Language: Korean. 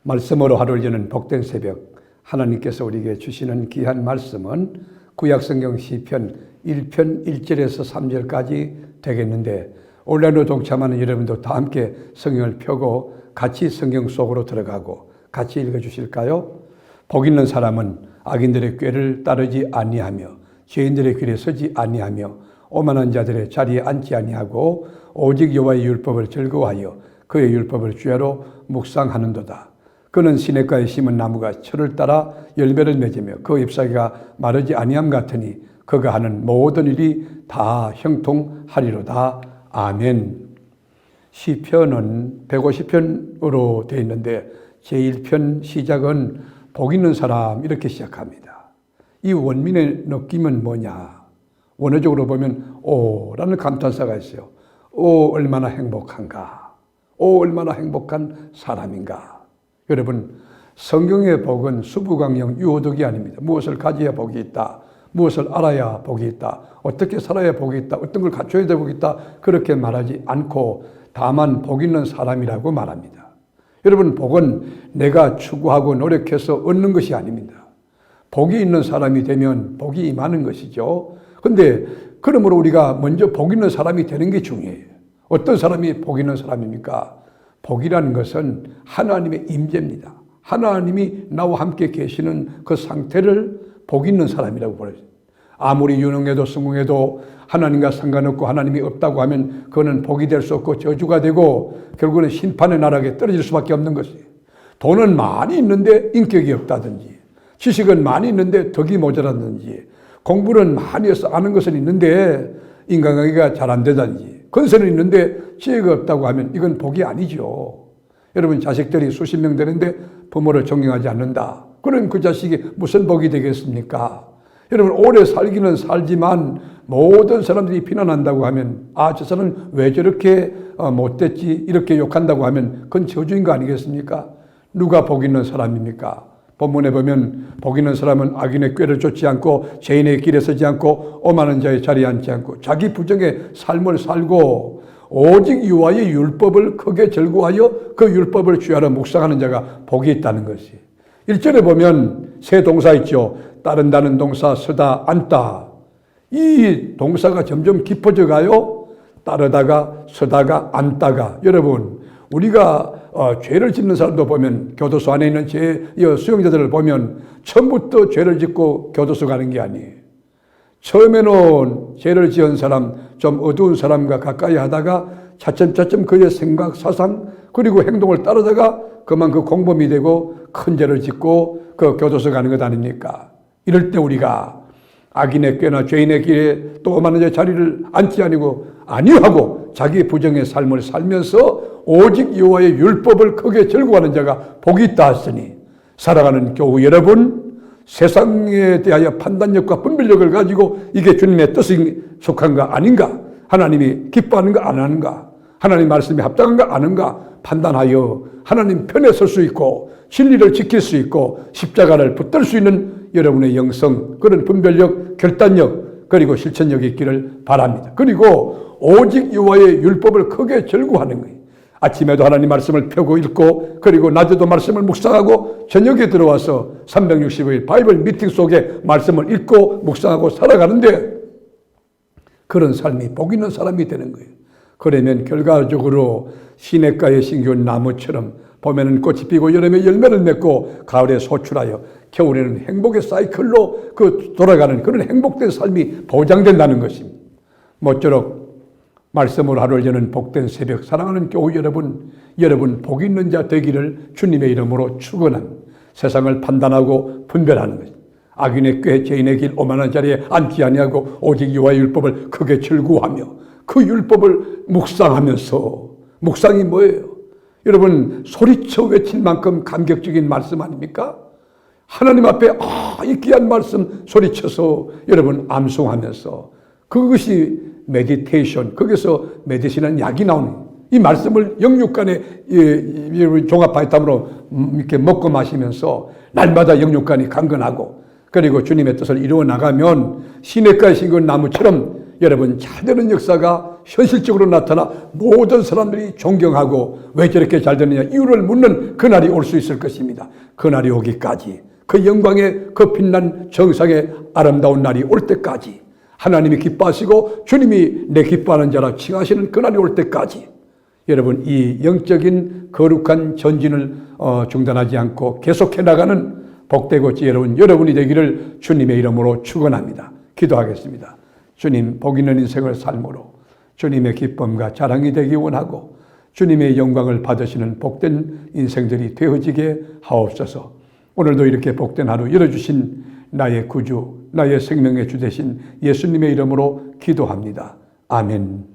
말씀으로 하루를 여는 복된 새벽, 하나님께서 우리에게 주시는 귀한 말씀은 구약성경 시편 1편 1절에서 3절까지 되겠는데, 온라인으로 동참하는 여러분도 다 함께 성경을 펴고 같이 성경 속으로 들어가고 같이 읽어주실까요? 복 있는 사람은 악인들의 꾀를 따르지 아니하며 죄인들의 길에 서지 아니하며 오만한 자들의 자리에 앉지 아니하고 오직 여호와의 율법을 즐거워하여 그의 율법을 주야로 묵상하는도다. 그는 시냇가에 심은 나무가 철을 따라 열매를 맺으며 그 잎사귀가 마르지 아니함 같으니 그가 하는 모든 일이 다 형통하리로다. 아멘. 시편은 150편으로 되어 있는데 제1편 시작은 복 있는 사람 이렇게 시작합니다. 이 원민의 느낌은 뭐냐? 원어적으로 보면 오라는 감탄사가 있어요. 오, 얼마나 행복한가? 오, 얼마나 행복한 사람인가? 여러분, 성경의 복은 수부강령 유호덕이 아닙니다. 무엇을 가져야 복이 있다, 무엇을 알아야 복이 있다, 어떻게 살아야 복이 있다, 어떤 걸 갖춰야 돼 복이 있다, 그렇게 말하지 않고 다만 복 있는 사람이라고 말합니다. 여러분, 복은 내가 추구하고 노력해서 얻는 것이 아닙니다. 복이 있는 사람이 되면 복이 임하는 것이죠. 그런데 그러므로 우리가 먼저 복 있는 사람이 되는 게 중요해요. 어떤 사람이 복 있는 사람입니까? 복이라는 것은 하나님의 임재입니다. 하나님이 나와 함께 계시는 그 상태를 복 있는 사람이라고 부르죠. 아무리 유능해도 성공해도 하나님과 상관없고 하나님이 없다고 하면 그거는 복이 될 수 없고 저주가 되고 결국은 심판의 나락에 떨어질 수밖에 없는 것이에요. 돈은 많이 있는데 인격이 없다든지, 지식은 많이 있는데 덕이 모자라든지, 공부는 많이 해서 아는 것은 있는데 인간관계가 잘 안 되든지, 건설은 있는데 지혜가 없다고 하면 이건 복이 아니죠. 여러분, 자식들이 수십 명 되는데 부모를 존경하지 않는다. 그럼 그 자식이 무슨 복이 되겠습니까? 여러분, 오래 살기는 살지만 모든 사람들이 비난한다고 하면, 아, 저 사람은 왜 저렇게 못됐지, 이렇게 욕한다고 하면 그건 저주인 거 아니겠습니까? 누가 복 있는 사람입니까? 본문에 보면 복 있는 사람은 악인의 꾀를 쫓지 않고 죄인의 길에 서지 않고 오만한 자의 자리에 앉지 않고 자기 부정의 삶을 살고 오직 여호와의 율법을 크게 즐거워하여 그 율법을 주야로 묵상하는 자가 복이 있다는 것이. 1절에 보면 세 동사 있죠. 따른다는 동사, 서다, 앉다. 이 동사가 점점 깊어져 가요. 따르다가, 서다가, 앉다가. 여러분, 우리가 죄를 짓는 사람도 보면, 교도소 안에 있는 수용자들을 보면 처음부터 죄를 짓고 교도소 가는 게 아니에요. 처음에는 죄를 지은 사람, 좀 어두운 사람과 가까이 하다가 차츰차츰 그의 생각, 사상, 그리고 행동을 따르다가 그만 그 공범이 되고 큰 죄를 짓고 그 교도소 가는 것 아닙니까? 이럴 때 우리가 악인의 꾀나 죄인의 길에 또 오만한 자의 자리를 앉지 아니하고 자기 부정의 삶을 살면서 오직 여호와의 율법을 크게 즐거워하는 자가 복이 있다 하시니, 살아가는 교우 여러분, 세상에 대하여 판단력과 분별력을 가지고 이게 주님의 뜻에 속한가 아닌가, 하나님이 기뻐하는가 안 하는가, 하나님 말씀이 합당한가 아닌가 판단하여 하나님 편에 설 수 있고 진리를 지킬 수 있고 십자가를 붙들 수 있는 여러분의 영성, 그런 분별력, 결단력, 그리고 실천력이 있기를 바랍니다. 그리고 오직 여호와의 율법을 크게 즐거워하는 거예요. 아침에도 하나님 말씀을 펴고 읽고, 그리고 낮에도 말씀을 묵상하고, 저녁에 들어와서 365일 바이블 미팅 속에 말씀을 읽고 묵상하고 살아가는데, 그런 삶이 복 있는 사람이 되는 거예요. 그러면 결과적으로 시냇가에 심은 나무처럼 봄에는 꽃이 피고 여름에 열매를 맺고 가을에 소출하여 겨울에는 행복의 사이클로 돌아가는 그런 행복된 삶이 보장된다는 것입니다. 모쪼록 말씀으로 하루를 여는 복된 새벽, 사랑하는 교우 여러분 복 있는 자 되기를 주님의 이름으로 축원합니다. 세상을 판단하고 분별하는 것, 악인의 꾀, 죄인의 길, 오만한 자리에 앉지 아니하고 오직 여호와의 율법을 크게 즐거워하며 그 율법을 묵상하면서, 묵상이 뭐예요? 여러분, 소리쳐 외칠 만큼 감격적인 말씀 아닙니까? 하나님 앞에 이 귀한 말씀 소리쳐서 여러분 암송하면서, 그것이 메디테이션, 거기서 메디신한 약이 나오는, 이 말씀을 영육간에 종합 바이타민으로 이렇게 먹고 마시면서 날마다 영육간이 강건하고, 그리고 주님의 뜻을 이루어 나가면 시냇가에 심은 나무처럼 여러분 잘 되는 역사가 현실적으로 나타나 모든 사람들이 존경하고 왜 저렇게 잘 되느냐 이유를 묻는 그날이 올 수 있을 것입니다. 그날이 오기까지, 그 영광의 그 빛난 정상의 아름다운 날이 올 때까지, 하나님이 기뻐하시고 주님이 내 기뻐하는 자라 칭하시는 그날이 올 때까지 여러분 이 영적인 거룩한 전진을 중단하지 않고 계속해 나가는 복되고 지혜로운 여러분이 되기를 주님의 이름으로 축원합니다. 기도하겠습니다. 주님, 복 있는 인생을 삶으로 주님의 기쁨과 자랑이 되기 원하고 주님의 영광을 받으시는 복된 인생들이 되어지게 하옵소서. 오늘도 이렇게 복된 하루 열어주신 나의 구주, 나의 생명의 주 되신 예수님의 이름으로 기도합니다. 아멘.